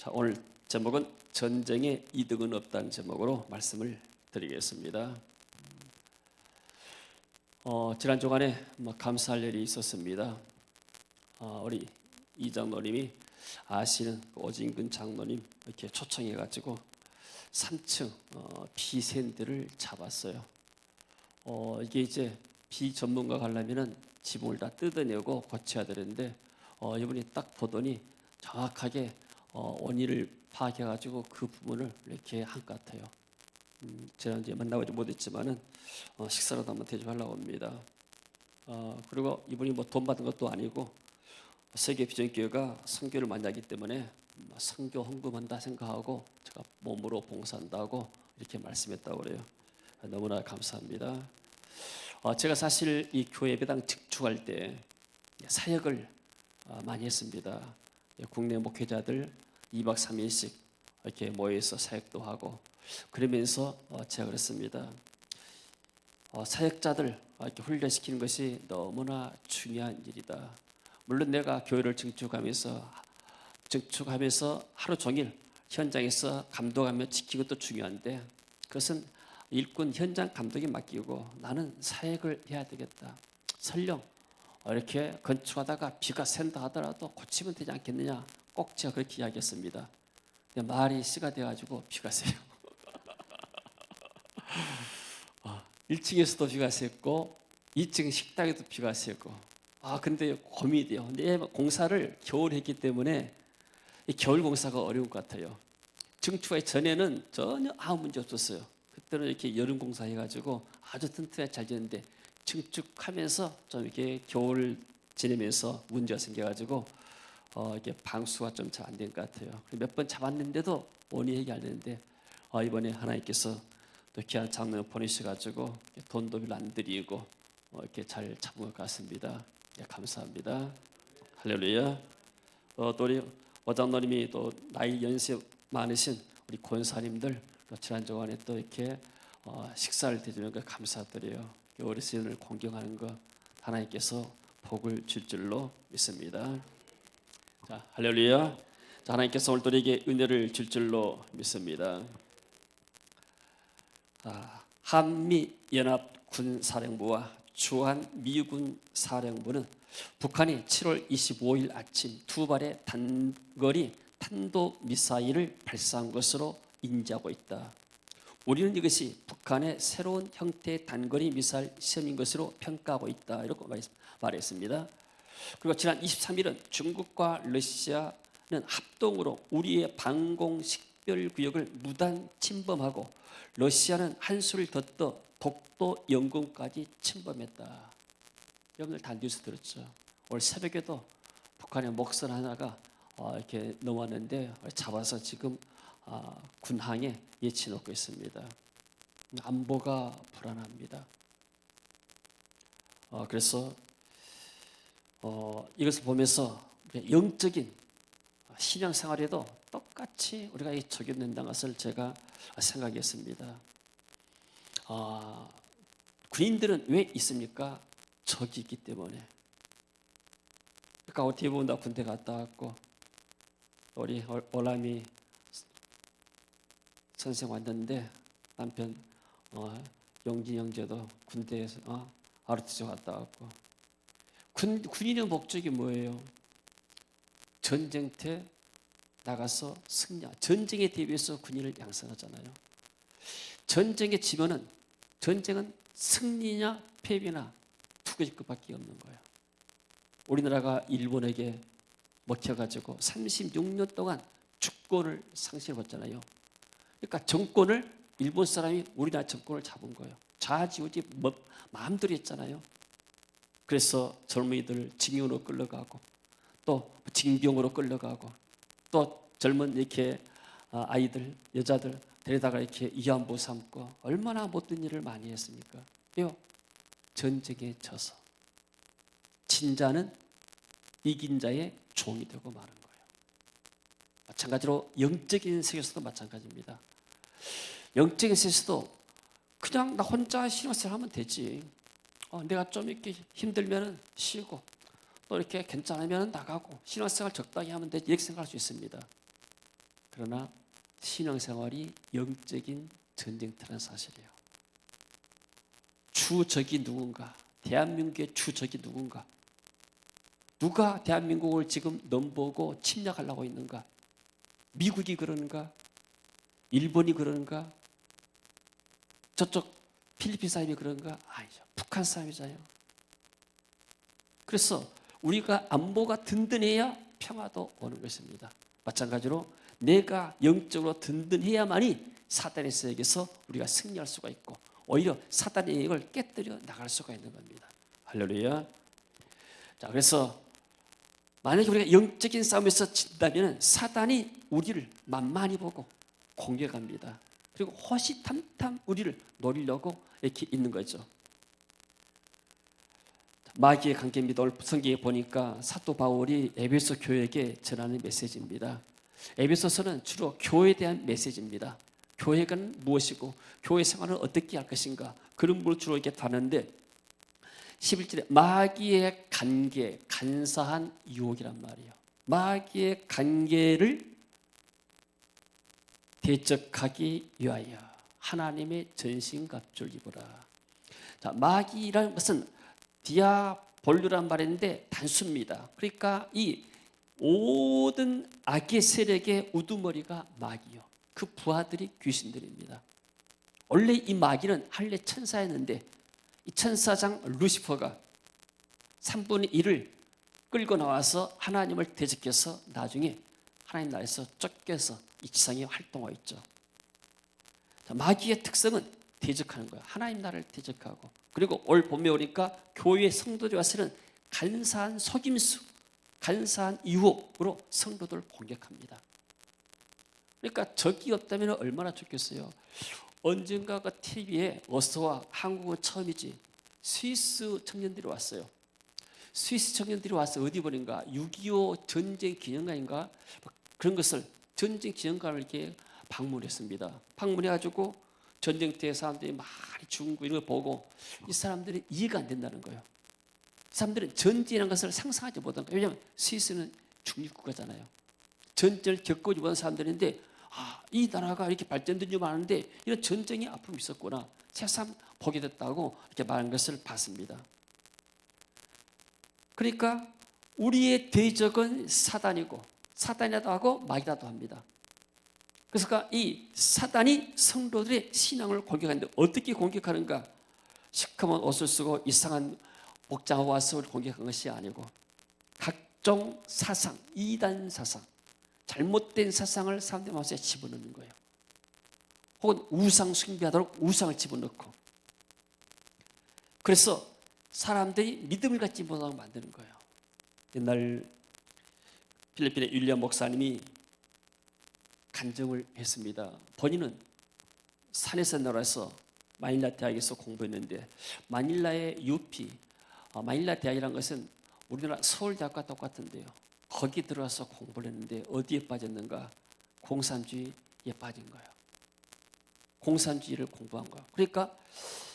자, 오늘 제목은 전쟁에 이득은 없다는 제목으로 말씀을 드리겠습니다. 지난 주간에 감사할 일이 있었습니다. 우리 이 장로님이 아시는 오진근 장로님 이렇게 초청해가지고 3층 비샌들을 잡았어요. 이게 이제 비전문가 가려면은 지붕을 다 뜯어내고 고쳐야 되는데 이분이 딱 보더니 정확하게 원인을 파악해가지고 그 부분을 이렇게 한 것 같아요. 제가 이제 만나보지 못했지만은 식사라도 한번 대접하려고 합니다. 그리고 이분이 뭐 돈 받은 것도 아니고 세계 비전교회가 선교를 많이 하기 때문에 선교 헌금한다 생각하고 제가 몸으로 봉사한다고 이렇게 말씀했다고 그래요. 너무나 감사합니다. 제가 사실 이 교회 예배당 직축할 때 사역을 많이 했습니다. 국내 목회자들 2박 3일씩 이렇게 모여서 사역도 하고 그러면서 제가 그랬습니다. 사역자들 이렇게 훈련시키는 것이 너무나 중요한 일이다. 물론 내가 교회를 증축하면서 하루 종일 현장에서 감독하며 지키는 것도 중요한데 그것은 일꾼 현장 감독에 맡기고 나는 사역을 해야 되겠다. 설령 이렇게 건축하다가 비가 샌다 하더라도 고치면 되지 않겠느냐. 꼭 제가 그렇게 이야기했습니다. 근데 말이 씨가 돼가지고 비가 새요. 1층에서도 비가 샜고 2층 식당에도 비가 샜고 근데 고민이 돼요. 근데 공사를 겨울 했기 때문에 이 겨울 공사가 어려운 것 같아요. 증축하기 전에는 전혀 아무 문제 없었어요. 그때는 이렇게 여름 공사 해가지고 아주 튼튼하게 잘 지냈는데 증축하면서 좀 이렇게 겨울 지내면서 문제가 생겨가지고 이게 방수가 좀 잘 안 된 것 같아요. 몇 번 잡았는데도 원인이 해결 안 되는데 이번에 하나님께서 또 귀한 장로를 보내셔가지고 돈도 별로 안 드리고 이렇게 잘 잡은 것 같습니다. 감사합니다. 할렐루야. 또 우리 오장로님이 또 나이 연세 많으신 우리 권사님들 지난 주간에 또 이렇게 식사를 대주는 거 감사드려요. 어르신을 공경하는 거 하나님께서 복을 줄 줄로 믿습니다. 자, 할렐루야. 자, 하나님께서 오늘 우리에게 은혜를 줄 줄로 믿습니다. 한미연합군사령부와 주한미군 사령부는 북한이 7월 25일 아침 두 발의 단거리 탄도미사일을 발사한 것으로 인지하고 있다. 우리는 이것이 북한의 새로운 형태의 단거리 미사일 시험인 것으로 평가하고 있다. 이렇게 말했습니다. 그리고 지난 23일은 중국과 러시아는 합동으로 우리의 방공 식별 구역을 무단 침범하고 러시아는 한수를 더 떠 독도 영공까지 침범했다. 여러분들 다 뉴스 들었죠? 오늘 새벽에도 북한의 목선 하나가 이렇게 넘어왔는데 잡아서 지금 군항에 예치 놓고 있습니다. 안보가 불안합니다. 그래서 이것을 보면서 영적인 신앙생활에도 똑같이 우리가 적용된다는 것을 제가 생각했습니다. 군인들은 왜 있습니까? 적이 있기 때문에. 그러니까 어떻게 보면 나 군대 갔다 왔고 우리 월남이 선생 왔는데 남편 용진 형제도 군대에서 아르티스 갔다 왔고 군인의 목적이 뭐예요? 전쟁터 나가서 승리. 전쟁에 대비해서 군인을 양성하잖아요. 전쟁에 지면은 전쟁은 승리냐 패배나 두 가지 것밖에 없는 거예요. 우리나라가 일본에게 먹혀가지고 36년 동안 주권을 상실해봤잖아요. 그러니까 정권을 일본 사람이 우리나라 정권을 잡은 거예요. 좌지우지 마음대로 했잖아요. 그래서 젊은이들 징용으로 끌려가고 또 징병으로 끌려가고 또 젊은 이렇게 아이들 여자들 데려다가 이렇게 위안부 삼고 얼마나 못된 일을 많이 했습니까? 왜요? 전쟁에 져서 진자는 이긴 자의 종이 되고 마는 거예요. 마찬가지로 영적인 세계에서도 마찬가지입니다. 영적인 세계에서도 그냥 나 혼자 신앙생활 하면 되지. 내가 좀 이렇게 힘들면 쉬고 또 이렇게 괜찮으면 나가고 신앙생활 적당히 하면 되지 이렇게 생각할 수 있습니다. 그러나 신앙생활이 영적인 전쟁터라는 사실이에요. 주적이 누군가? 대한민국의 주적이 누군가? 누가 대한민국을 지금 넘보고 침략하려고 있는가? 미국이 그러는가? 일본이 그러는가? 저쪽 필리핀 사람이 그런가? 아니죠. 북한 사람이잖아요. 그래서 우리가 안보가 든든해야 평화도 오는 것입니다. 마찬가지로 내가 영적으로 든든해야만이 사단의 세력에서 우리가 승리할 수가 있고 오히려 사단의 영역을 깨뜨려 나갈 수가 있는 겁니다. 할렐루야. 자, 그래서 만약에 우리가 영적인 싸움에서 진다면 사단이 우리를 만만히 보고 공격합니다. 그리고 호시탐탐 우리를 노리려고 이렇게 있는 거죠. 마귀의 관계입니다. 오늘 성경에 보니까 사도 바울이 에베소 교회에게 전하는 메시지입니다. 에베소서는 주로 교회에 대한 메시지입니다. 교회가 무엇이고 교회 생활을 어떻게 할 것인가 그런 걸 주로 이렇게 다루는데 11절에 마귀의 관계, 간사한 유혹이란 말이에요. 마귀의 관계를 대적하기 위하여 하나님의 전신갑주를 입으라. 자, 마귀라는 것은 디아볼루란 말인데 단수입니다. 그러니까 이 모든 악의 세력의 우두머리가 마귀요. 그 부하들이 귀신들입니다. 원래 이 마귀는 할례 천사였는데 이 천사장 루시퍼가 3분의 1을 끌고 나와서 하나님을 대적해서 나중에 하나님 나라에서 쫓겨서 이 지상에 활동하고 있죠. 자, 마귀의 특성은 대적하는 거예요. 하나님 나라를 대적하고 그리고 올 봄에 오니까 교회 성도들이 와서는 간사한 속임수, 간사한 유혹으로 성도들을 공격합니다. 그러니까 적이 없다면 얼마나 좋겠어요. 언젠가 그 TV에 어서와 한국은 처음이지 스위스 청년들이 왔어요. 스위스 청년들이 와서 어디 보는가 6.25 전쟁 기념관인가 그런 것을 전쟁 기념관을 이렇게 방문했습니다. 방문해가지고 전쟁 때 사람들이 많이 죽은 거 이런 거 보고 이 사람들이 이해가 안 된다는 거예요. 사람들은 전쟁이라는 것을 상상하지 못한 거예요. 왜냐하면 스위스는 중립국가잖아요. 전쟁을 겪어보지 못한 사람들인데 이 나라가 이렇게 발전된 줄 아는데 이런 전쟁의 아픔이 있었구나. 새삼 보게 됐다고 이렇게 말한 것을 봤습니다. 그러니까 우리의 대적은 사단이고 사단이라도 하고 마귀라도 합니다. 그래서 이 사단이 성도들의 신앙을 공격하는데 어떻게 공격하는가? 시커먼 옷을 쓰고 이상한 복장하고 와서 공격한 것이 아니고 각종 사상, 이단 사상, 잘못된 사상을 사람들 마음에 집어넣는 거예요. 혹은 우상 숭배하도록 우상을 집어넣고 그래서 사람들이 믿음을 갖지 못하게 만드는 거예요. 옛날 필리핀의 윌리엄 목사님이 간증을 했습니다. 본인은 산에서 내려와서 마닐라 대학에서 공부했는데 마닐라의 UP, 마닐라 대학이라는 것은 우리나라 서울대학과 똑같은데요. 거기 들어와서 공부를 했는데 어디에 빠졌는가? 공산주의에 빠진 거예요. 공산주의를 공부한 거예요. 그러니까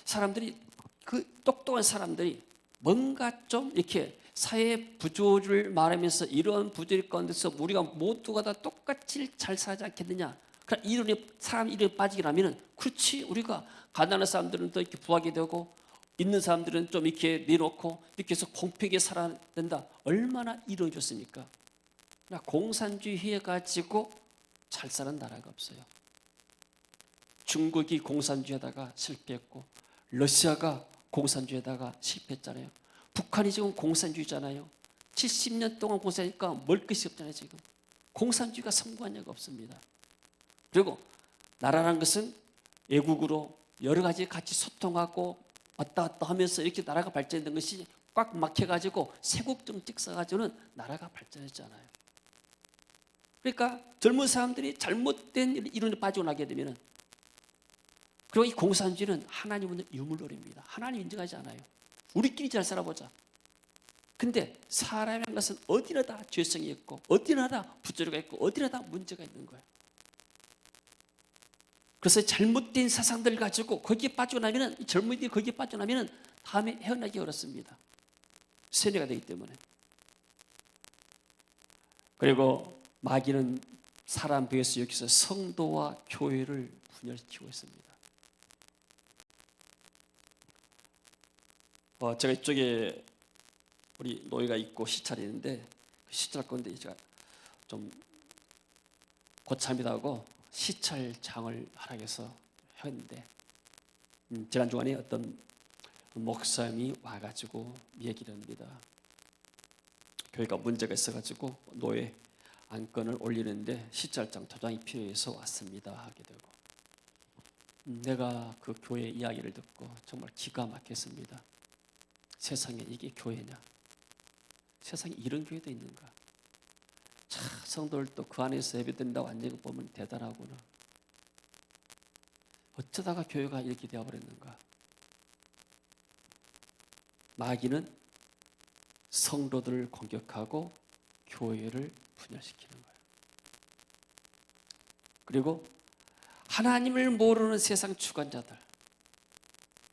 사람들이 그 똑똑한 사람들이 뭔가 좀 이렇게 사회 부조를 말하면서 이런 부조리 가운데서 우리가 모두가 다 똑같이 잘 살지 않겠느냐. 그러니까 이론에 사람 이론에 빠지게 하면은 그렇지 우리가 가난한 사람들은 또 이렇게 부하게 되고 있는 사람들은 좀 이렇게 내놓고 이렇게 해서 공평하게 살아야 된다. 얼마나 이론이 좋습니까? 공산주의 해가지고 잘 사는 나라가 없어요. 중국이 공산주의하다가 실패했고 러시아가 공산주의하다가 실패했잖아요. 북한이 지금 공산주의잖아요. 70년 동안 공산주의니까 먹을 것이 없잖아요. 지금 공산주의가 성공한 적이 없습니다. 그리고 나라라는 것은 외국으로 여러 가지 같이 소통하고 왔다 갔다 하면서 이렇게 나라가 발전된 것이 꽉 막혀가지고 세국정책 써가지고는 나라가 발전했잖아요. 그러니까 젊은 사람들이 잘못된 이론에 빠지고 나게 되면은 그리고 이 공산주의는 하나님은 유물놀이입니다. 하나님 인정하지 않아요. 우리끼리 잘 살아보자. 근데 사람이라는 것은 어디나 다 죄성이 있고 어디나 다 부조리가 있고 어디나 다 문제가 있는 거예요. 그래서 잘못된 사상들 가지고 거기에 빠지고 나면은 젊은이들이 거기에 빠지고 나면은 다음에 헤어나기 어렵습니다. 세뇌가 되기 때문에. 그리고 마귀는 사람 배에서 여기서 성도와 교회를 분열시키고 있습니다. 제가 이쪽에 우리 노예가 있고 시찰이 있는데 그 시찰 건데 제가 좀 고참이라고 시찰장을 하락해서 했는데 지난 주간에 어떤 목사님이 와가지고 얘기를 합니다. 교회가 문제가 있어가지고 노예 안건을 올리는데 시찰장 도장이 필요해서 왔습니다 하게 되고 내가 그 교회 이야기를 듣고 정말 기가 막혔습니다. 세상에 이게 교회냐? 세상에 이런 교회도 있는가? 참 성도들도 그 안에서 예배드린다고 앉는 거 보면 대단하구나. 어쩌다가 교회가 이렇게 되어버렸는가? 마귀는 성도들을 공격하고 교회를 분열시키는 거예요. 그리고 하나님을 모르는 세상 주관자들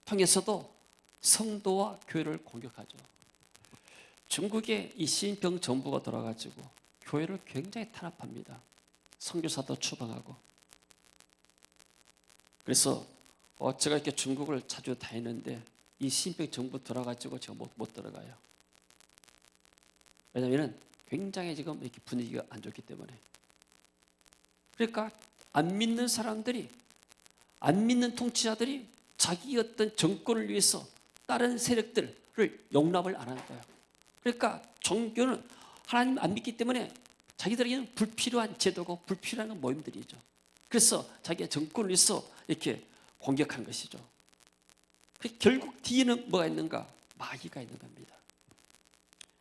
통해서도 성도와 교회를 공격하죠. 중국에 이 시진핑 정부가 돌아가지고 교회를 굉장히 탄압합니다. 선교사도 추방하고. 그래서 제가 이렇게 중국을 자주 다니는데 이 시진핑 정부 돌아가지고 제가 못 들어가요. 왜냐하면 굉장히 지금 이렇게 분위기가 안 좋기 때문에. 그러니까 안 믿는 사람들이, 안 믿는 통치자들이 자기 어떤 정권을 위해서 다른 세력들을 용납을 안 하는 거예요. 그러니까 종교는 하나님 안 믿기 때문에 자기들에게는 불필요한 제도고 불필요한 모임들이죠. 그래서 자기의 정권을 위해서 이렇게 공격한 것이죠. 결국 뒤에는 뭐가 있는가? 마귀가 있는 겁니다.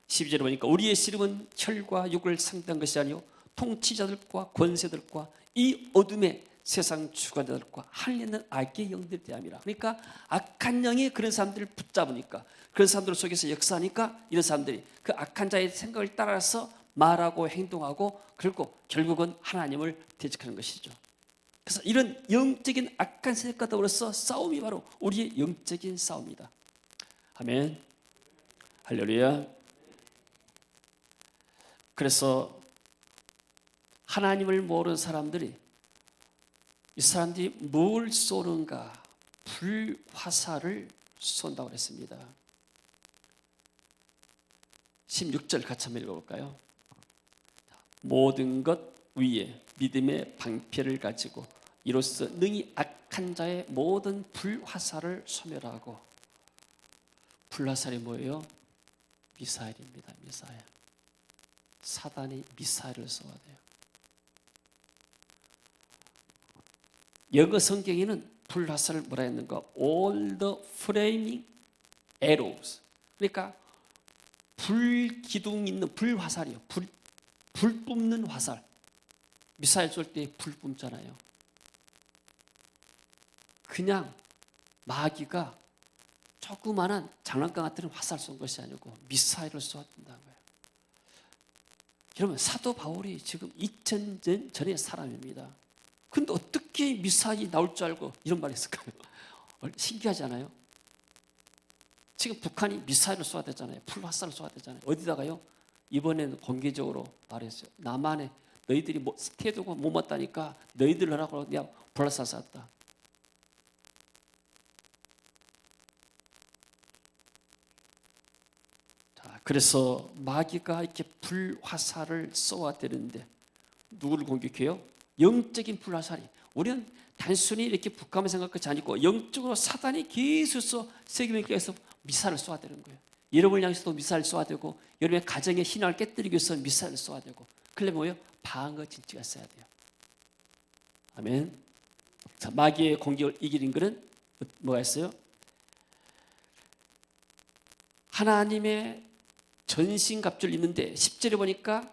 12절에 보니까 우리의 씨름은 혈과 육을 상대한 것이 아니요 통치자들과 권세들과 이 어둠의 세상 주관자들과 하늘에 있는 악의 영들에 대함이라. 그러니까 악한 영이 그런 사람들을 붙잡으니까, 그런 사람들 속에서 역사하니까 이런 사람들이 그 악한 자의 생각을 따라서 말하고 행동하고 그리고 결국은 하나님을 대적하는 것이죠. 그래서 이런 영적인 악한 세력과 더불어서 싸움이 바로 우리의 영적인 싸움이다. 아멘. 할렐루야. 그래서 하나님을 모르는 사람들이, 이 사람들이 뭘 쏘는가? 불화살을 쏜다고 했습니다. 16절 같이 한번 읽어볼까요? 모든 것 위에 믿음의 방패를 가지고 이로써 능히 악한 자의 모든 불화살을 소멸하고. 불화살이 뭐예요? 미사일입니다. 미사일. 사단이 미사일을 쏘아야 돼요. 영어 성경에는 불화살을 뭐라 했는가? All the flaming arrows. 그러니까 불기둥 있는 불화살이요. 불 뿜는 화살. 미사일 쏠 때 불 뿜잖아요. 그냥 마귀가 조그마한 장난감 같은 화살 쏜 것이 아니고 미사일을 쏘았다는 거예요. 여러분, 사도 바울이 지금 2000년 전의 사람입니다. 근데 어떻게 미사일이 나올 줄 알고 이런 말을 했을까요? 신기하지 않아요? 지금 북한이 미사일을 쏘아야 되잖아요. 풀화살을 쏘아야 되잖아요. 어디다가요? 이번에는 공개적으로 말했어요. 남한에 너희들이 태도가 못 맞다니까 너희들 하라고 내가 불화살 쐈다. 자, 그래서 마귀가 이렇게 불화살을 쏘아대는데 누구를 공격해요? 영적인 불화살이. 우리는 단순히 이렇게 북한만 생각하지 않고 영적으로 사단이 계속 세계에서 미사일을 쏘아대는 거예요. 여러분을 향해서도 미사일 쏘아대고 여러분의 가정의 신앙을 깨뜨리기 위해서 미사일을 쏘아대고. 그래 뭐예요? 방어 진지가 있어야 돼요. 아멘. 자, 마귀의 공격을 이기는 것은 뭐가 있어요? 하나님의 전신갑주를 입는데 10절에 보니까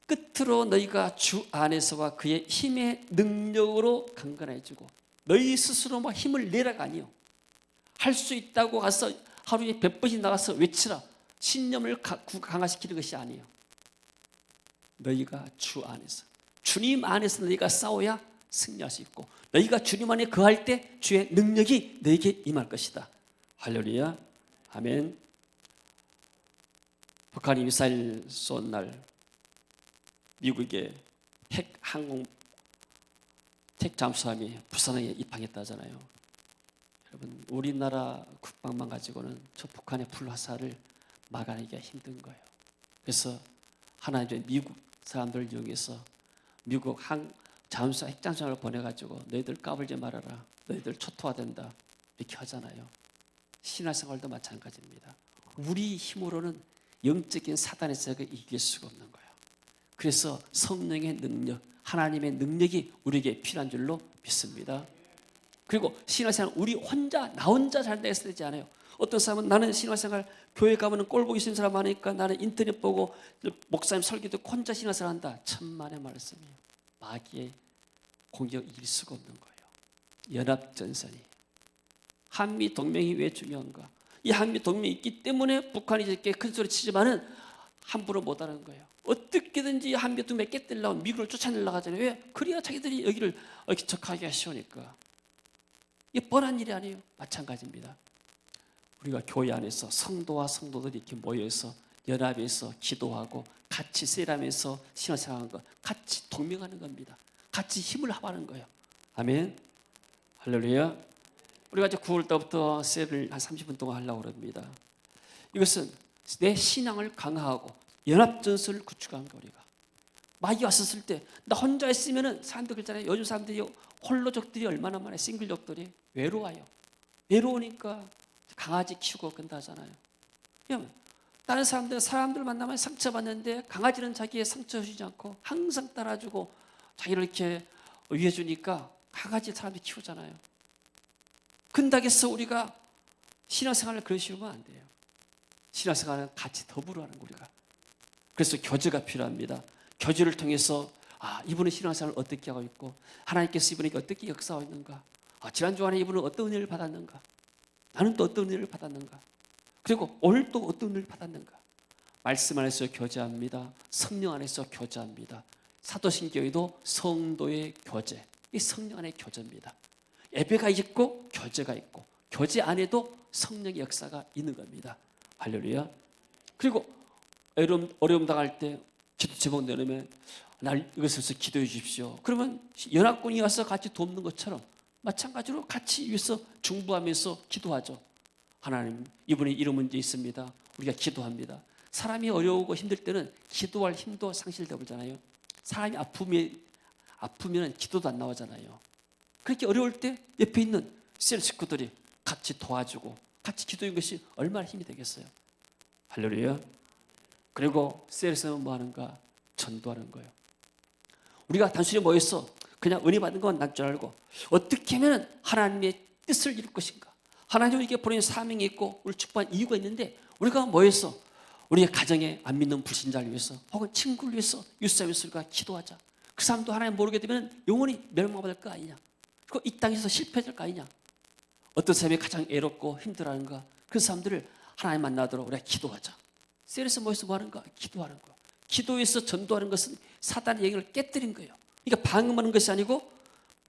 끝으로 너희가 주 안에서와 그의 힘의 능력으로 강건해지고. 너희 스스로 뭐 힘을 내라가 아니요. 할 수 있다고 가서 하루에 100번씩 나가서 외치라. 신념을 강화시키는 것이 아니에요. 너희가 주 안에서, 주님 안에서 너희가 싸워야 승리할 수 있고, 너희가 주님 안에 거할 때 주의 능력이 너에게 임할 것이다. 할렐루야. 아멘. 북한이 미사일 쏜 날 미국에 핵 항공 택 잠수함이 부산항에 입항했다잖아요. 여러분, 우리나라 국방만 가지고는 저 북한의 불화살을 막아내기가 힘든 거예요. 그래서 하나님 미국 사람들을 이용해서 미국 잠수함 핵잠수함을 보내가지고 너희들 까불지 말아라, 너희들 초토화된다 이렇게 하잖아요. 신화생활도 마찬가지입니다. 우리 힘으로는 영적인 사단의 세력을 이길 수가 없는 거예요. 그래서 성령의 능력, 하나님의 능력이 우리에게 필요한 줄로 믿습니다. 그리고 신앙생활 우리 혼자 나 혼자 잘 되게 되지 않아요. 어떤 사람은 나는 신앙생활 교회 가면 꼴 보기 싫은 사람 많으니까 나는 인터넷 보고 목사님 설교 듣고 혼자 신앙생활 한다. 천만의 말씀이에요. 마귀의 공격 이길 수가 없는 거예요. 연합전선이. 한미 동맹이 왜 중요한가? 이 한미 동맹이 있기 때문에 북한이 이렇게 큰 소리 치지만은 함부로 못하는 거예요. 어떻게든지 한미 동맹 깨뜨리려고 미국을 쫓아내려고 하잖아요. 왜? 그래야 자기들이 여기를 이렇게 적하기가 쉬우니까. 이게 뻔한 일이 아니에요. 마찬가지입니다. 우리가 교회 안에서 성도와 성도들이 이렇게 모여서 연합해서 기도하고 같이 세일하면서 신앙생활하는 거, 같이 동명하는 겁니다. 같이 힘을 합하는 거예요. 아멘. 할렐루야. 우리가 이제 9월 달부터 세일을 한 30분 동안 하려고 합니다. 이것은 내 신앙을 강화하고 연합전선을 구축한 거. 우리가 마귀 왔었을 때 나 혼자 있으면은 사람들 그러잖아요. 요즘 사람들이 홀로족들이 얼마나 많아요. 싱글족들이 외로워요. 외로우니까 강아지 키우고 그런다잖아요. 그냥 다른 사람들 만나면 상처받는데 강아지는 자기의 상처 주지 않고 항상 따라주고 자기를 이렇게 위해주니까 강아지 사람들이 키우잖아요. 근다겠어 우리가 신앙생활을 그러시면 안 돼요. 신앙생활은 같이 더불어 하는 거 우리가. 그래서 교제가 필요합니다. 교제를 통해서 이분은 신앙생활을 어떻게 하고 있고 하나님께서 이분에게 어떻게 역사하고 있는가. 지난주 안에 이분은 어떤 은혜를 받았는가. 나는 또 어떤 은혜를 받았는가. 그리고 오늘 또 어떤 은혜를 받았는가. 말씀 안에서 교제합니다. 성령 안에서 교제합니다. 사도신경에도 성도의 교제, 이 성령 안의 교제입니다. 예배가 있고 교제가 있고 교제 안에도 성령의 역사가 있는 겁니다. 할렐루야. 그리고 어려움 당할 때 기도 제목 내놓으면 날 이것을 기도해 주십시오. 그러면 연합군이 와서 같이 돕는 것처럼 마찬가지로 같이 위해서 중보하면서 기도하죠. 하나님, 이분이 이런 문제 있습니다. 우리가 기도합니다. 사람이 어려우고 힘들 때는 기도할 힘도 상실되잖아요. 사람이 아프면 기도도 안 나오잖아요. 그렇게 어려울 때 옆에 있는 셀 식구들이 같이 도와주고 같이 기도하는 것이 얼마나 힘이 되겠어요. 할렐루야. 그리고 셀에서는 뭐 하는가? 전도하는 거예요. 우리가 단순히 모여서 그냥 은혜 받는 건 난 줄 알고 어떻게 하면 하나님의 뜻을 이룰 것인가. 하나님이 우리에게 보내는 사명이 있고 우리 축복한 이유가 있는데 우리가 모여서 우리의 가정에 안 믿는 불신자를 위해서 혹은 친구를 위해서 유사위해서 우리가 기도하자. 그 사람도 하나님 모르게 되면 영원히 멸망받을 거 아니냐. 그리고 이 땅에서 실패될 거 아니냐. 어떤 사람이 가장 애롭고 힘들어하는가. 그 사람들을 하나님 만나도록 우리가 기도하자. 셀에서 모여서 뭐 하는가? 기도하는 거. 기도에서 전도하는 것은 사단의 영역을 깨뜨린 거예요. 그러니까 방음하는 것이 아니고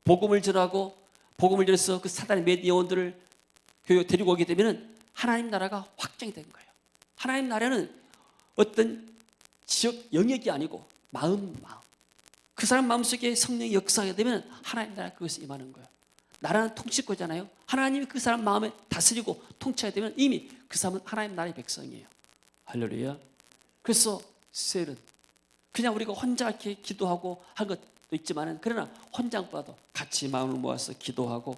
복음을 전하고 복음을 전해서 그 사단의 몇 영혼들을 교회 데리고 오게 되면 하나님 나라가 확장이 된 거예요. 하나님 나라는 어떤 지역 영역이 아니고 마음. 그 사람 마음속에 성령이 역사하게 되면 하나님 나라 그것이 임하는 거예요. 나라는 통치권이잖아요. 하나님이 그 사람 마음에 다스리고 통치하게 되면 이미 그 사람은 하나님 나라의 백성이에요. 할렐루야. 그래서 셀은 그냥 우리가 혼자 이렇게 기도하고 한 것도 있지만은 그러나 혼자보다도 같이 마음을 모아서 기도하고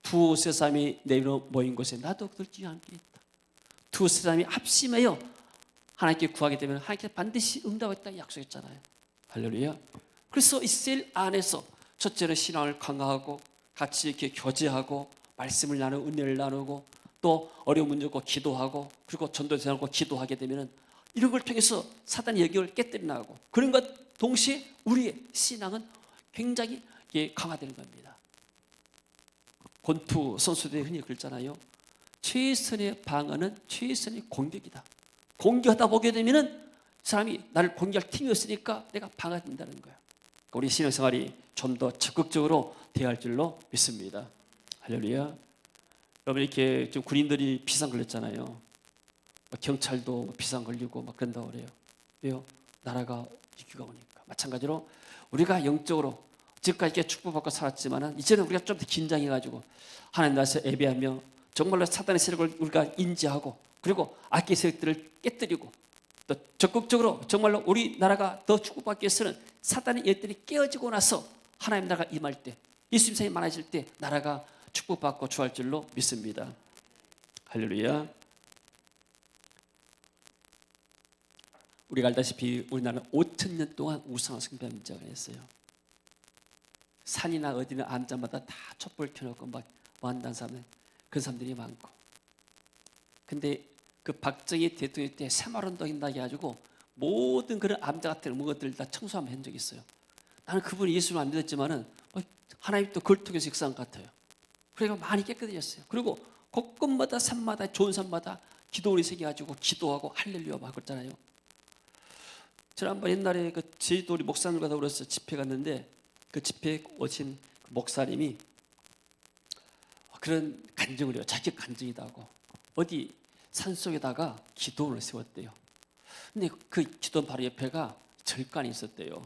두세 사람이 내로 모인 곳에 나도 그들 중에 함께 있다. 두세 사람이 합심하여 하나님께 구하게 되면 하나님께서 반드시 응답하겠다 약속했잖아요. 할렐루야. 그래서 이 셀 안에서 첫째는 신앙을 강화하고 같이 이렇게 교제하고 말씀을 나누고 은혜를 나누고 또 어려운 문제 있고 기도하고 그리고 전도에 나누고 기도하게 되면 이런 걸 통해서 사단의 영역을 깨뜨려 나가고 그런 것 동시에 우리의 신앙은 굉장히 강화되는 겁니다. 권투 선수들이 흔히 그랬잖아요. 최선의 방어는 최선의 공격이다. 공격하다 보게 되면 사람이 나를 공격할 팀이 없으니까 내가 방어된다는 거예요. 우리 신앙생활이 좀 더 적극적으로 대할 줄로 믿습니다. 할렐루야. 여러분 이렇게 좀 군인들이 비상 걸렸잖아요. 경찰도 비상 걸리고 막 그런다고 그래요. 왜요? 나라가 위기가 오니까. 마찬가지로 우리가 영적으로 지금까지 이렇게 축복받고 살았지만은 이제는 우리가 좀 더 긴장해가지고 하나님 나라에서 예배하며 정말로 사단의 세력을 우리가 인지하고 그리고 악의 세력들을 깨뜨리고 또 적극적으로 정말로 우리나라가 더 축복받기 위해서는 사단의 예들이 깨어지고 나서 하나님 나라가 임할 때 예수님 사랑이 많아질 때 나라가 축복받고 주할 줄로 믿습니다. 할렐루야. 우리가 알다시피 우리나라는 5,000년 동안 우상을 숭배한 문제가 있어요. 산이나 어디나 암자마다 다 촛불을 켜놓고 막 완단 사람은 그런 사람들이 많고, 근데 그 박정희 대통령 때 새마을운동 한다고 해가지고 모든 그런 암자 같은 것들을 다 청소하면 한 적이 있어요. 나는 그분이 예수를 안 믿었지만은 하나님 또 그걸 통해서 역사한 것 같아요. 그러니까 많이 깨끗해졌어요. 그리고 곳곳마다 산마다 좋은 산마다 기도원이 생겨가지고 기도하고 할렐루야 막 그랬잖아요. 지난번 옛날에 그 제주도 우리 목사님과 더불어서 집회 갔는데 그 집회에 오신 목사님이 그런 간증을 해요. 자기 간증이다 하고 어디 산속에다가 기도원을 세웠대요. 근데 그 기도원 바로 옆에가 절간이 있었대요.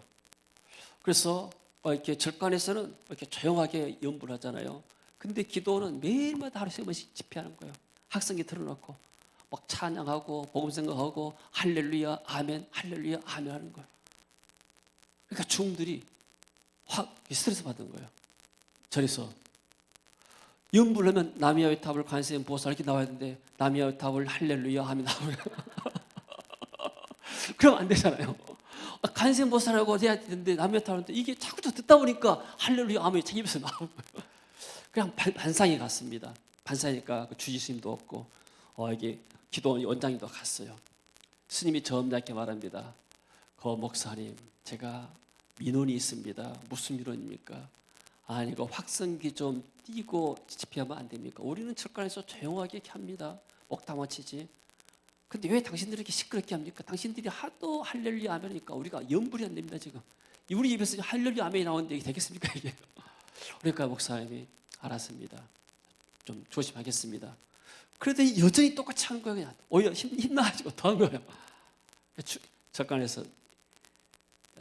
그래서 이렇게 절간에서는 이렇게 조용하게 연부를 하잖아요. 근데 기도원은 매일마다 하루 세 번씩 집회하는 거예요. 학생기 틀어놓고 막 찬양하고 복음 생각하고 할렐루야 아멘 할렐루야 아멘 하는 거예요. 그러니까 중들이 확 스트레스 받은 거예요. 저래서 연부를 하면 나미야의 탑을 관세음 보살 이렇게 나와야 되는데 나미야의 탑을 할렐루야 하면 나오면 그럼 안 되잖아요. 관세음 보살하고 해야 되는데 나미야의 탑을 하는데 이게 자꾸 듣다 보니까 할렐루야 아멘이 제 입에서 나오는 거예요. 그냥 반상이 갔습니다. 반상이니까 그 주지스님도 없고 이게 기도원 원장님도 갔어요. 스님이 처음 이렇게 말합니다. 목사님 제가 민원이 있습니다. 무슨 민원입니까? 아니 이거 확성기 좀 띄고 집회하면 안 됩니까? 우리는 철간에서 조용하게 이렇게 합니다. 목담아 치지. 근데 왜 당신들이 이렇게 시끄럽게 합니까? 당신들이 하도 할렐루야 아멘이니까 우리가 염불이 안 됩니다. 지금 우리 입에서 할렐루야 아멘이 나오는데 이게 되겠습니까 이게? 그러니까 목사님이 알았습니다. 좀 조심하겠습니다. 그래도 여전히 똑같이 하는 거예요. 그냥 오히려 힘나가지고 더 한 거예요. 절간에서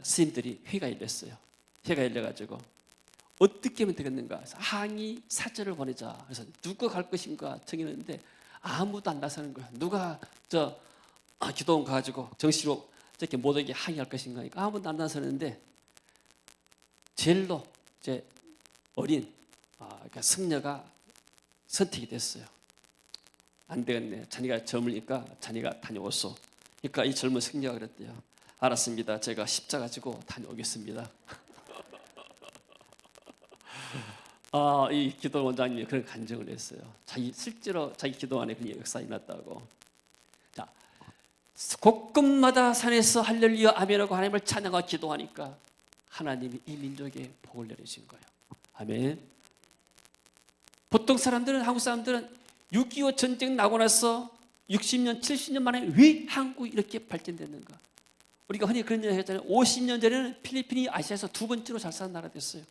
스님들이 회의가 열렸어요. 회의가 열려가지고 어떻게 하면 되겠는가? 그래서 항의 사절을 보내자. 그래서 누가 갈 것인가 정했는데 아무도 안 나서는 거예요. 누가 기도원 가지고 정시로 저렇게 모두에게 항의할 것인가 하니까 아무도 안 나서는데 제일로 이제 어린 그러니까 승려가 선택이 됐어요. 안 되겠네. 자네가 젊으니까 자네가 다녀오소. 그러니까 이 젊은 승려가 그랬대요. 알았습니다. 제가 십자가 지고 다녀오겠습니다. 이 기도 원장님이 그런 간증을 했어요. 실제로 자기 기도 안에 그런 역사가 일어났다고. 자, 곳곳마다 산에서 할렐루야 아멘하고 하나님을 찬양하고 기도하니까 하나님이 이 민족에 복을 내리신 거예요. 아멘. 보통 사람들은 한국 사람들은 6.25 전쟁 나고 나서 60년, 70년 만에 왜 한국이 이렇게 발전됐는가? 우리가 흔히 그런 얘기 했잖아요. 50년 전에는 필리핀이 아시아에서 두 번째로 잘 사는 나라 됐어요.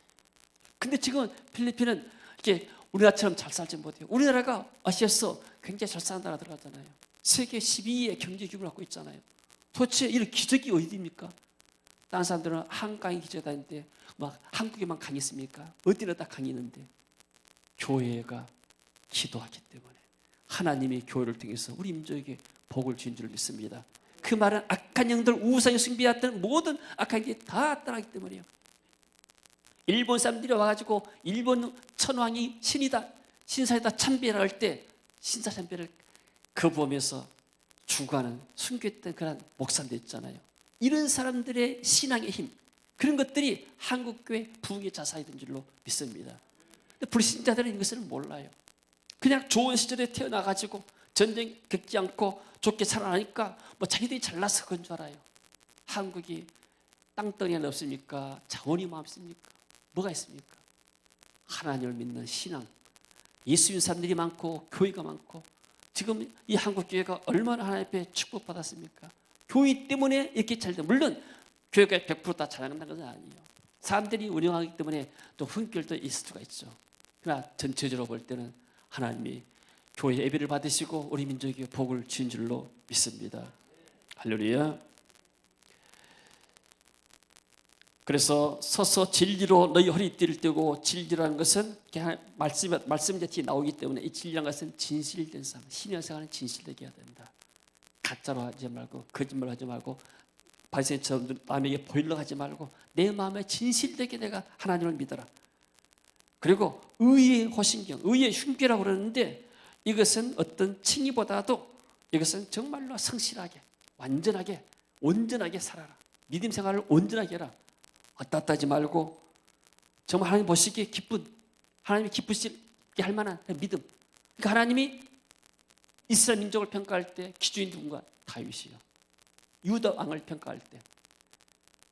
근데 지금 필리핀은 이렇게 우리나라처럼 잘 살지 못해요. 우리나라가 아시아에서 굉장히 잘 사는 나라 들어갔잖아요. 세계 12위의 경제 규모를 갖고 있잖아요. 도대체 이런 기적이 어디입니까? 다른 사람들은 한강에 기적이 다니는데 막 한국에만 강이 있습니까? 어디나 다 강이 있는데 교회가 기도하기 때문에 하나님이 교회를 통해서 우리 민족에게 복을 주신 줄 믿습니다. 그 말은 악한 영들, 우상에 숭배했던 모든 악한 게 다 떠나기 때문이에요. 일본 사람들이 와가지고 일본 천황이 신이다, 신사이다 참배를 할 때 신사 참배를 거부하면서 죽어가는 순교했던 그런 목사들 있잖아요. 이런 사람들의 신앙의 힘, 그런 것들이 한국교회 부흥의 자산이 된 줄로 믿습니다. 근데 불신자들은 이것을 몰라요. 그냥 좋은 시절에 태어나가지고 전쟁 겪지 않고 좋게 살아나니까 자기들이 잘나서 그런 줄 알아요. 한국이 땅덩이는 없습니까? 자원이 많습니까? 뭐가 있습니까? 하나님을 믿는 신앙, 예수 믿는 사람들이 많고 교회가 많고 지금 이 한국교회가 얼마나 하나님 앞에 축복받았습니까? 교회 때문에 이렇게 잘 돼. 물론 교회가 100% 다 잘한다는 것은 아니에요. 사람들이 운영하기 때문에 또 훈결도 있을 수가 있죠. 그러나 전체적으로 볼 때는 하나님이 교회 예배를 받으시고 우리 민족에게 복을 주신 줄로 믿습니다. 할렐루야. 그래서 서서 진리로 너희 허리띠를 떼고, 진리라는 것은 그냥 말씀이 뒤에 나오기 때문에 이 진리라는 것은 진실된 삶, 신앙 생활은 진실되게 해야 된다. 가짜로 하지 말고, 거짓말 하지 말고, 바리새인처럼 남에게 보이려고 하지 말고, 내 마음에 진실되게 내가 하나님을 믿어라. 그리고 의의 호신경, 의의 흉기라고 그러는데, 이것은 어떤 칭의보다도 이것은 정말로 성실하게, 완전하게, 온전하게 살아라. 믿음 생활을 온전하게 해라. 왔다 갔다 하지 말고 정말 하나님 보시기에 기쁜, 하나님이 기쁘시게 할 만한 믿음. 그러니까 하나님이 이스라엘 민족을 평가할 때 기준이 누군가? 다윗이요. 유다 왕을 평가할 때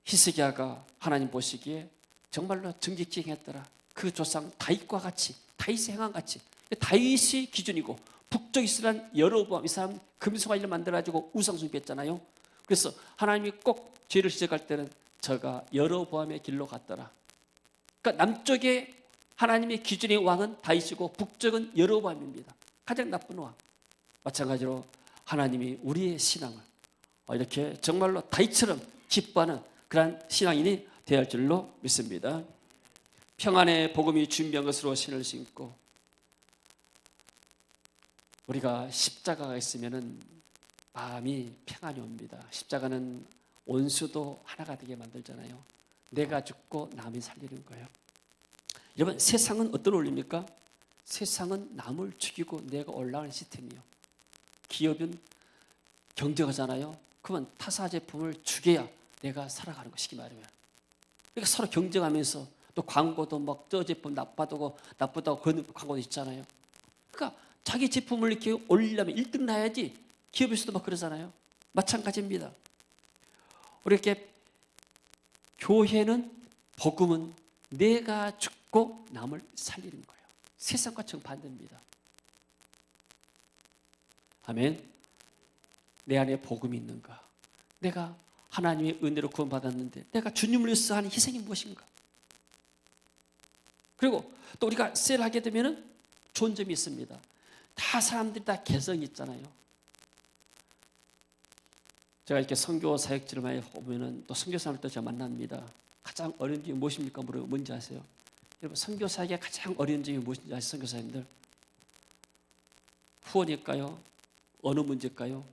히스기야가 하나님 보시기에 정말로 정직히 행했더라. 그 조상 다윗과 같이, 다윗의 행한 같이, 다윗이 기준이고, 북쪽 이스라엘 여로보암, 이 사람 금송아지를 만들어가지고 우상숭배했잖아요. 그래서 하나님이 꼭 죄를 지적할 때는 저가 여로보암의 길로 갔더라. 그러니까 남쪽에 하나님의 기준의 왕은 다윗이고, 북쪽은 여로보암입니다. 가장 나쁜 왕. 마찬가지로 하나님이 우리의 신앙을 이렇게 정말로 다윗처럼 기뻐하는 그러한 신앙인이 되어야 할 줄로 믿습니다. 평안의 복음이 준비한 것으로 신을 신고, 우리가 십자가가 있으면은 마음이 평안이 옵니다. 십자가는 원수도 하나가 되게 만들잖아요. 내가 죽고 남이 살리는 거예요. 여러분, 세상은 어떤 원리입니까? 세상은 남을 죽이고 내가 올라가는 시스템이에요. 기업은 경쟁하잖아요. 그러면 타사 제품을 죽여야 내가 살아가는 것이기 마련이에요. 그러니까 서로 경쟁하면서, 또 광고도 막 저 제품 나쁘다고 그런 광고도 있잖아요. 그러니까 자기 제품을 이렇게 올리려면 1등 나야지. 기업에서도 막 그러잖아요. 마찬가지입니다. 우리 이렇게 교회는, 복음은 내가 죽고 남을 살리는 거예요. 세상과 정반대입니다. 아멘. 내 안에 복음이 있는가? 내가 하나님의 은혜로 구원받았는데 내가 주님을 위해서 하는 희생이 무엇인가? 그리고 또 우리가 셀하게 되면 좋은 점이 있습니다. 다 사람들이 다 개성이 있잖아요. 제가 이렇게 선교 사역지를 많이 보면은 또 선교사님을 또 제가 만납니다. 가장 어려운 점이 무엇입니까? 뭔지 아세요? 여러분, 선교 사역의 가장 어려운 점이 무엇인지 아세요? 선교사님들, 후원일까요? 언어 문제일까요?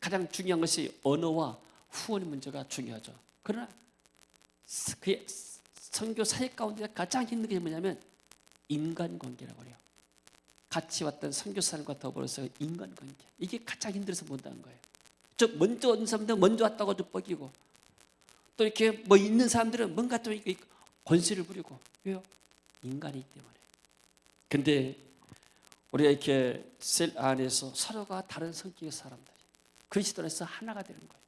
가장 중요한 것이 언어와 후원의 문제가 중요하죠. 그러나 그의 선교 사역 가운데 가장 힘든 게 뭐냐면 인간관계라고 해요. 같이 왔던 선교사님과 더불어서 인간관계, 이게 가장 힘들어서 못하는 거예요. 즉, 먼저 온 사람들은 먼저 왔다고 좀 뻐기고, 또 이렇게 뭐 있는 사람들은 뭔가 좀 권세를 부리고. 왜요? 인간이기 때문에. 근데 우리가 이렇게 셀 안에서 서로가 다른 성격의 사람들이 그리스도 안에서 하나가 되는 거예요.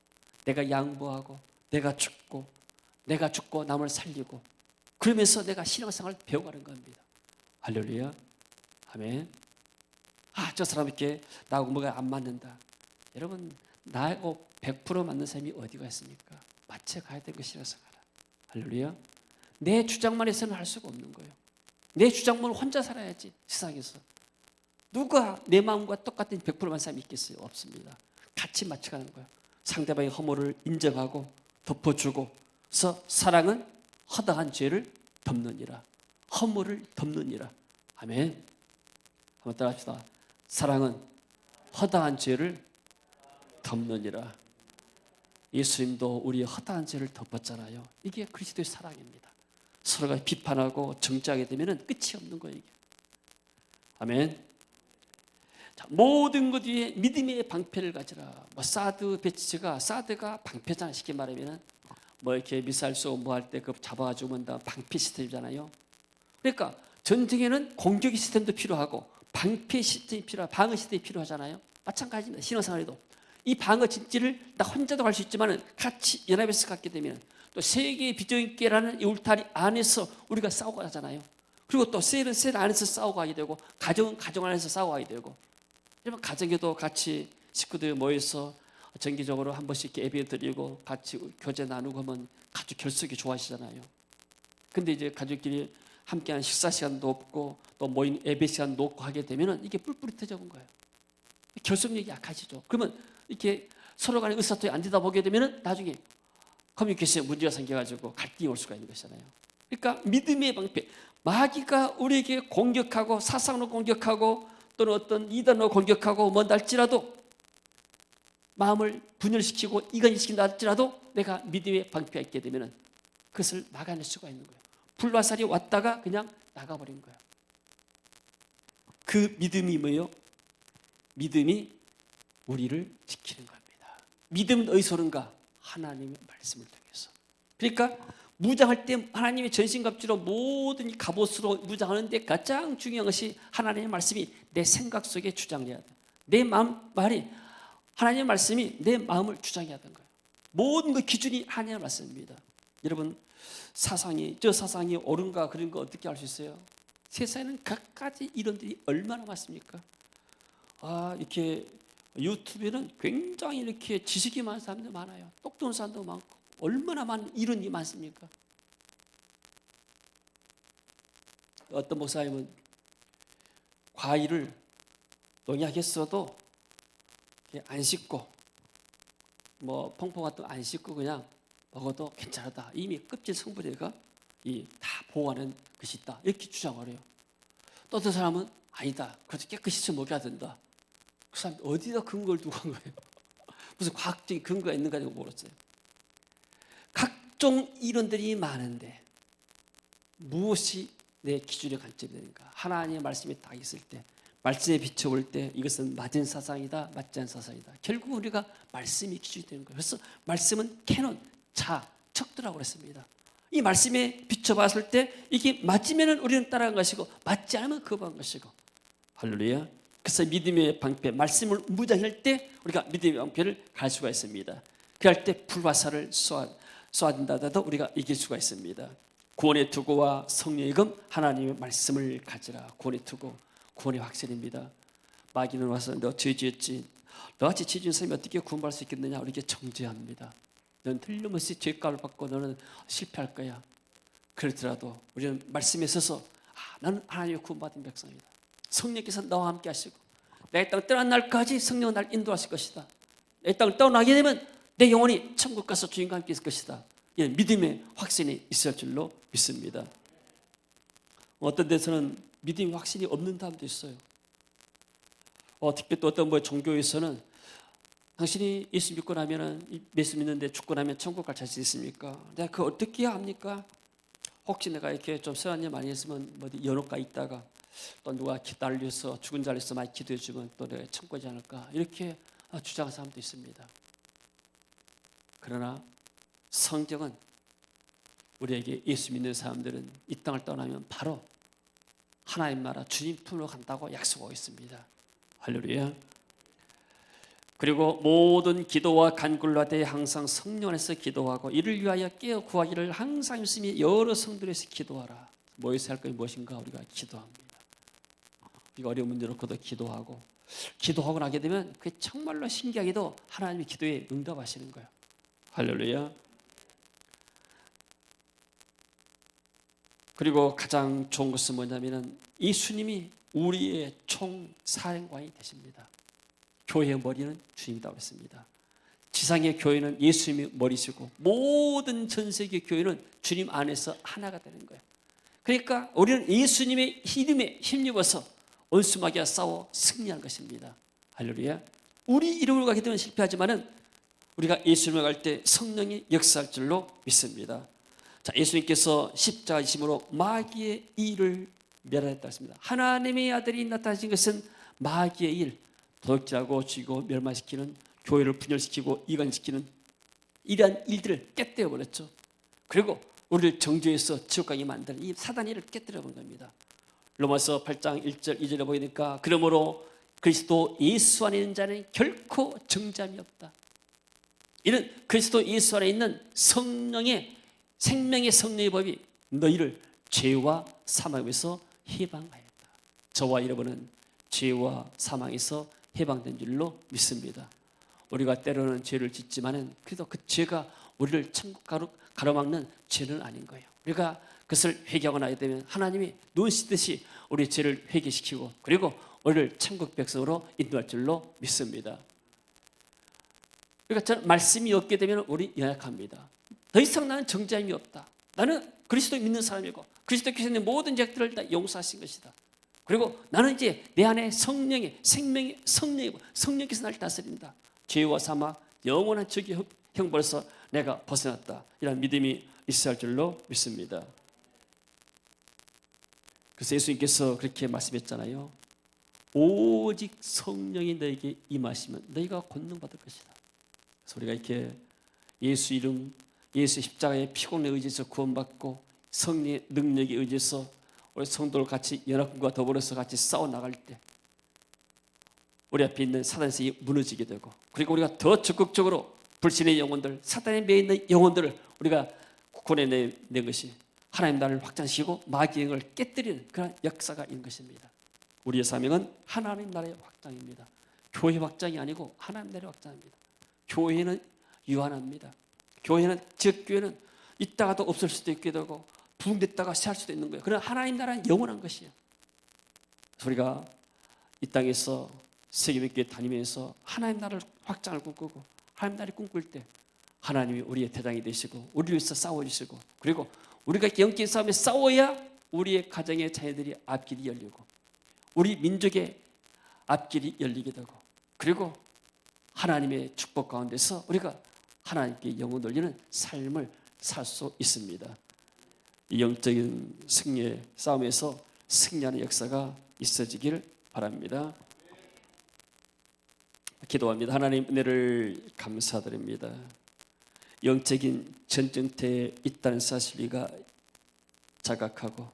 내가 양보하고, 내가 죽고 남을 살리고, 그러면서 내가 신앙생활을 배워가는 겁니다. 할렐루야. 아멘. 저 사람 이렇게 나하고 뭐가 안 맞는다. 여러분, 나하고 100% 맞는 사람이 어디가 있습니까? 맞춰가야 되는 것이라고 생각하라. 할렐루야. 내 주장만 해서는 할 수가 없는 거예요. 내 주장만 혼자 살아야지. 세상에서 누가 내 마음과 똑같은 100% 맞는 사람이 있겠어요? 없습니다. 같이 맞춰가는 거예요. 상대방의 허물을 인정하고 덮어주고, 그래서 사랑은 허다한 죄를 덮느니라. 허물을 덮느니라. 아멘. 한번 따라합시다. 사랑은 허다한 죄를 덮느니라. 예수님도 우리의 허다한 죄를 덮었잖아요. 이게 그리스도의 사랑입니다. 서로가 비판하고 정죄하게 되면 끝이 없는 거예요. 이게. 아멘. 자, 모든 것 위에 믿음의 방패를 가지라. 사드가 방패잖아요. 쉽게 말하면 뭐 이렇게 미사일 쏘고 뭐 할 때 그 잡아가지고 다 방패 시스템이잖아요. 그러니까 전쟁에는 공격 시스템도 필요하고 방패 시스템이 방어 시스템이 필요하잖아요. 마찬가지입니다. 신앙생활에도 이 방어 진지를 나 혼자도 갈 수 있지만 같이 연합해서 갖게 되면 또 세계의 비전교회라는 이 울타리 안에서 우리가 싸우고 가잖아요. 그리고 또 셀은 셀 안에서 싸우고 가게 되고, 가정은 가정 안에서 싸우고 가게 되고. 여러분, 가정에도 같이 식구들이 모여서 정기적으로 한 번씩 예배 드리고 같이 교제 나누고 하면 가족 결속이 좋아하시잖아요. 근데 이제 가족끼리 함께하는 식사 시간도 없고 또 모인 예배 시간도 없고 하게 되면 이게 뿔뿔이 터져본 거예요. 결속력이 약하시죠. 그러면 이렇게 서로 간에 의사소통이 안 되다 보게 되면 나중에 커뮤니케이션에 문제가 생겨가지고 갈등이 올 수가 있는 것이잖아요. 그러니까 믿음의 방패, 마귀가 우리에게 공격하고 사상으로 공격하고 또는 어떤 이단으로 공격하고 뭔가 할지라도 마음을 분열시키고 이간시킨다 할지라도 내가 믿음의 방패가 있게 되면 그것을 막아낼 수가 있는 거예요. 불화살이 왔다가 그냥 나가버린 거예요. 그 믿음이 뭐예요? 믿음이 우리를 지키는 겁니다. 믿음은 어디서 오는가? 하나님의 말씀을 통해서. 그러니까 무장할 때 하나님의 전신갑주로 모든 갑옷으로 무장하는데 가장 중요한 것이 하나님의 말씀이 내 생각 속에 주장해야 돼. 내 말이 하나님의 말씀이 내 마음을 주장해야 하는 거예요. 모든 그 기준이 하나님의 말씀입니다. 여러분 저 사상이 옳은가 그런 거 어떻게 알 수 있어요? 세상에는 각가지 이론들이 얼마나 많습니까? 이렇게 유튜브에는 굉장히 이렇게 지식이 많은 사람도 많아요. 똑똑한 사람도 많고 얼마나 많은 이론이 많습니까? 어떤 목사님은 과일을 농약했어도 안 씻고 펑펑 같은 거 안 씻고 그냥 먹어도 괜찮다. 이미 껍질 성분에가 다 보호하는 것이 있다. 이렇게 주장을 해요. 또 어떤 사람은 아니다. 그래도 깨끗이 먹여야 된다. 그 사람 어디다 근거를 두고 한 거예요? 무슨 과학적인 근거가 있는가 모르겠어요. 각종 이론들이 많은데 무엇이 내 기준의 관점이 되는가? 하나님의 말씀이 딱 있을 때 말씀에 비춰볼 때 이것은 맞은 사상이다, 맞지 않은 사상이다. 결국 우리가 말씀이 기준이 되는 거예요. 그래서 말씀은 캐논, 척도라고 그랬습니다. 이 말씀에 비춰봤을 때 이게 맞으면 우리는 따라간 것이고 맞지 않으면 거부한 것이고. 할렐루야. 그래서 믿음의 방패, 말씀을 무장할 때 우리가 믿음의 방패를 갈 수가 있습니다. 그럴 때 불화살을 쏘아준다 하도 우리가 이길 수가 있습니다. 구원의 투구와 성령의 금, 하나님의 말씀을 가지라. 구원의 투구, 구원의 확신입니다. 마귀는 와서 너 죄 지었지, 너같이 죄 지은 사람이 어떻게 구원받을 수 있겠느냐 우리에게 정죄합니다. 넌 틀림없이 죄값을 받고 너는 실패할 거야. 그렇더라도 우리는 말씀에 서서 나는 하나님의 구원받은 백성이다. 성령께서 나와 함께 하시고 내 땅을 떠난 날까지 성령은 날 인도하실 것이다. 내 땅을 떠나게 되면 내 영혼이 천국 가서 주님과 함께 있을 것이다. 이런 믿음의 확신이 있을 줄로 믿습니다. 어떤 데서는 믿음의 확신이 없는 사람도 있어요. 특히 또 어떤 종교에서는 당신이 예수 믿고 나면은 예수 믿는데 죽고 나면 천국 갈 자신 있습니까? 내가 그거 어떻게 해야 합니까? 혹시 내가 이렇게 좀 선한 일 많이 했으면 어디 연옥가 있다가 또 누가 기다려서 죽은 자리에서 많이 기도해 주면 또 내가 천국 가지 않을까? 이렇게 주장하는 사람도 있습니다. 그러나 성경은 우리에게 예수 믿는 사람들은 이 땅을 떠나면 바로 하나님 나라 주님 품으로 간다고 약속하고 있습니다. 할렐루야. 그리고 모든 기도와 간구를 대해 항상 성령 안에서 기도하고 이를 위하여 깨어 구하기를 항상 열심히 여러 성들에서 기도하라. 모여서 할 것이 무엇인가? 우리가 기도합니다. 우리가 어려운 문제 놓고도 기도하고 나게 되면 그게 정말로 신기하게도 하나님의 기도에 응답하시는 거예요. 할렐루야. 그리고 가장 좋은 것은 뭐냐면은 예수님이 우리의 총사령관이 되십니다. 교회의 머리는 주님이라고 했습니다. 지상의 교회는 예수님이 머리시고 모든 전 세계 교회는 주님 안에서 하나가 되는 거예요. 그러니까 우리는 예수님의 이름에 힘입어서 원수마귀와 싸워 승리한 것입니다. 할렐루야. 우리 이름으로 가게 되면 실패하지만은 우리가 예수님을 갈 때 성령이 역사할 줄로 믿습니다. 자, 예수님께서 십자가이심으로 마귀의 일을 멸하였다 했습니다. 하나님의 아들이 나타나신 것은 마귀의 일, 도둑질하고 죽이고 멸망시키는, 교회를 분열시키고 이간시키는 이러한 일들을 깨뜨려 버렸죠. 그리고 우리를 정죄해서 지옥 가게 만드는 이 사단의 일을 깨뜨려 버린 겁니다. 로마서 8장 1절 2절에 보니까 그러므로 그리스도 예수 안에 있는 자는 결코 정죄함이 없다. 이는 그리스도 예수 안에 있는 성령의 생명의 성령의 법이 너희를 죄와 사망에서 해방하였다. 저와 여러분은 죄와 사망에서 해방된 줄로 믿습니다. 우리가 때로는 죄를 짓지만은 그래도 그 죄가 우리를 천국 가로막는 죄는 아닌 거예요. 우리가 그것을 회개하고 나게 되면 하나님이 눈 씻듯이 우리 죄를 회개시키고 그리고 우리를 천국 백성으로 인도할 줄로 믿습니다. 그러니까 저는 말씀이 없게 되면 우리 연약합니다. 더 이상 나는 정죄함이 없다. 나는 그리스도 믿는 사람이고 그리스도께서 내 모든 죄악들을 다 용서하신 것이다. 그리고 나는 이제 내 안에 성령의 생명의 성령이고 성령께서 나를 다스린다. 죄와 사망 영원한 적의 형벌에서 내가 벗어났다. 이런 믿음이 있어야 할 줄로 믿습니다. 그래서 예수님께서 그렇게 말씀했잖아요. 오직 성령이 너에게 임하시면 너희가 권능받을 것이다. 그래서 우리가 이렇게 예수 이름, 예수 십자가의 피공에 의지해서 구원받고 성령의 능력에 의지해서 우리 성도를 같이 연합군과 더불어서 같이 싸워 나갈 때 우리 앞에 있는 사단의 세력이 무너지게 되고, 그리고 우리가 더 적극적으로 불신의 영혼들, 사단에 매여 있는 영혼들을 우리가 구원해낸 것이 하나님 나라를 확장시키고 마귀의 영을 깨뜨리는 그런 역사가 있는 것입니다. 우리의 사명은 하나님 나라의 확장입니다. 교회 확장이 아니고 하나님 나라의 확장입니다. 교회는 유한합니다. 교회는, 지역교회는 있다가도 없을 수도 있게 되고 붕댔다가 새할 수도 있는 거예요. 그러나 하나님 나라는 영원한 것이에요. 우리가 이 땅에서 세계교회 다니면서 하나님 나라를 확장을 꿈꾸고 하나님 나라를 꿈꿀 때 하나님이 우리의 대장이 되시고 우리를 위해서 싸워주시고, 그리고 우리가 영적인 싸움에 싸워야 우리의 가정의 자녀들이 앞길이 열리고 우리 민족의 앞길이 열리게 되고, 그리고 하나님의 축복 가운데서 우리가 하나님께 영혼 돌리는 삶을 살 수 있습니다. 이 영적인 승리의 싸움에서 승리하는 역사가 있어지길 바랍니다. 기도합니다. 하나님 은혜를 감사드립니다. 영적인 전쟁터에 있다는 사실 우리가 자각하고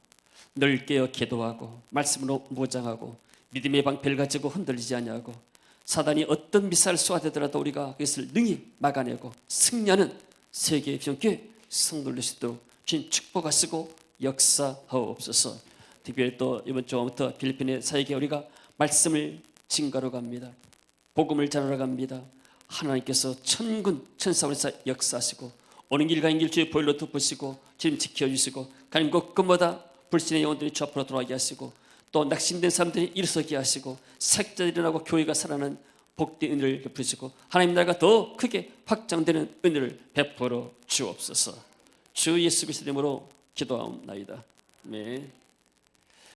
늘 깨어 기도하고 말씀으로 무장하고 믿음의 방패를 가지고 흔들리지 아니하고 사단이 어떤 미사를 쏘아대더라도 우리가 그것을 능히 막아내고 승리하는 세계의 비전교회 성도될 수 있도록 주님 축복하시고 역사하옵소서. 특별히 또 이번 주부터 필리핀의 사역에 우리가 말씀을 증가로 갑니다. 복음을 전하러 갑니다. 하나님께서 천군 천사원에서 역사하시고 오는 길 가는 길 주의 보혈로 덮으시고 주님 지켜주시고 가님 곳곳마다 불신의 영혼들이 주 앞으로 돌아가게 하시고 또 낙심된 사람들이 일어서게 하시고 사역자들이 일어나고 교회가 살아나는 복된 은혜를 베푸시고 하나님 나라가 더 크게 확장되는 은혜를 베풀어 주옵소서. 주 예수 그리스도 이름으로 기도하옵나이다. 아멘.